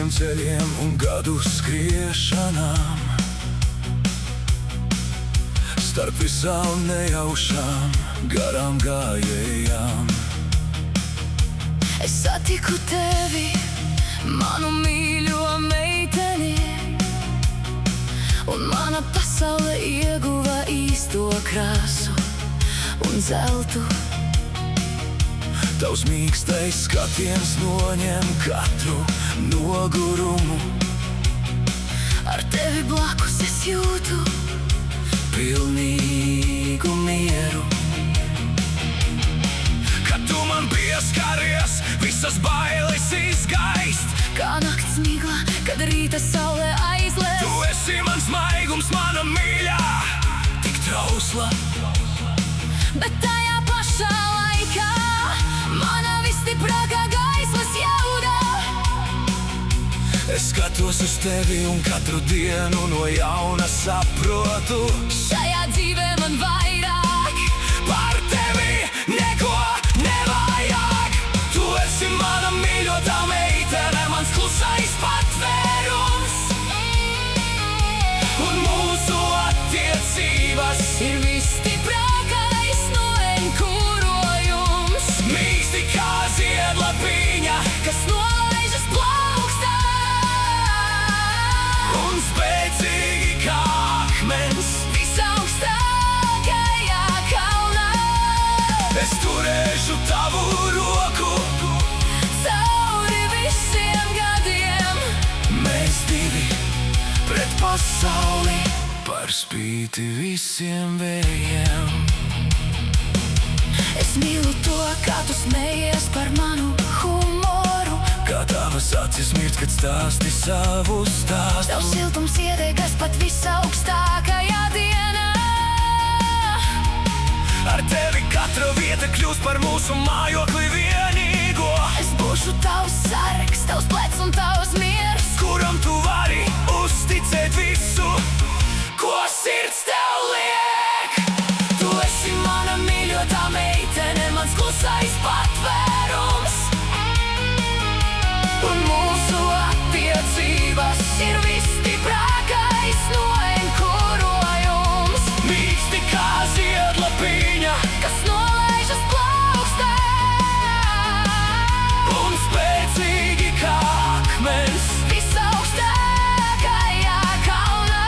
visiem ceļiem un gadu skriešanām, starp visām nejaušām garām gājējām. Es satiku tevi, manu mīļo meiteni, un mana pasaule ieguva īsto krāsu un zeltu. Tavs mīkstais skatiens noņem katru nogurumu. Ar tevi blakus es jūtu pilnīgu mieru. Kad tu man pieskaries, visas bailes izgaist. kā nakts migla, kad rīta saule aizlēs. Tu esi mans maigums, mana mīļā, tik trausla, Bet tajā pašā laikā mana visstiprākā gaismas jauda. es skatos uz tevi un katru dienu no jauna saprotu. Šajā dzīvē man vairāk Par tevi neko nevajag. Tu esi mana mīļotā meitene, mans klusais patvērums. Un mūsu attiecības ir visstiprākais no enkurojums, mīksti kā ziedlapiņa, kas nolaižas plaukstā. un spēcīgi kā akmens. Visaugstākajā kalnā Es turēšu tavu roku, cauri visiem gadiem. mēs divi pret pasauli, par spīti visiem vējiem. Es mīlu to, kā tu smējies par manu humoru. Kā tavas acis mirst, kad stāsti savu stāstu. Tavs siltums iedegas pat visaugstākajā dienā. Ar tevi katra vieta kļūst par mūsu mājokli vienīgo, Es būšu tavs sargs, tavs plecs un tavs miers. kuram tu vari uzticēt visu, ko sirds tev liek. Tu esi mana mīļotā meitene, mans klusais patvērums. Un mūsu attiecības ir visstiprākais no enkurojums, Mīksti kā ziedlapiņa kas nolaižas plaukstā. un spēcīgi kā akmens. Visaugstākajā kalnā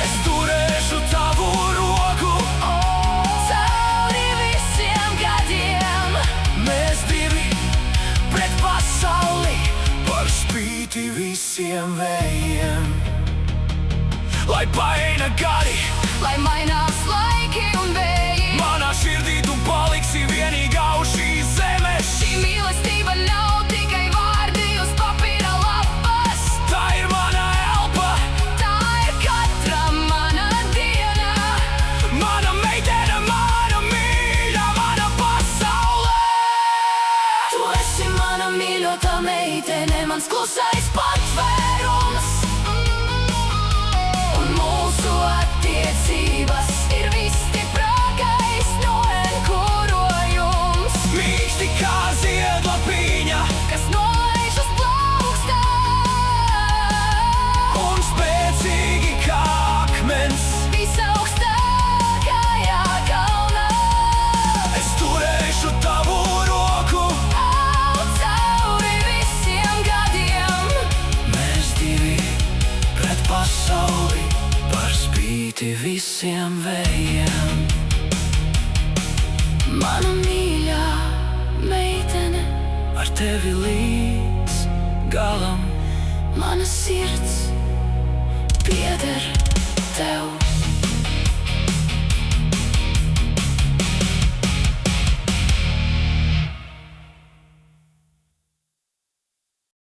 Es turēšu tavu roku, cauri visiem gadiem. mēs divi pret pasauli, par spīti visiem vējiem. Lai paeina gadi, Lai mainās laiki un vēji, manā širdī tu paliksi vienīgā uz šīs zemes. šī mīlestība nav tikai vārdi uz papīra lapas. Tā ir mana elpa, Tā ir katra mana diena. mana meitene, mana mīļa, mana pasaule. Tu esi mana mīļotā meitene, mans klusais patvērums. Un mūsu attiecības ir visstiprākais no enkurojums, Mīksti kā ziedlapiņa kas nolaižas plaukstā. un spēcīgi kā akmens. Visaugstākajā kalnā Es turēšu tavu roku, cauri visiem gadiem. mēs divi pret pasauli, par spīti visiem vējiem. Mana mīļā meitene, Ar tevi līdz galam, mana sirds pieder tev.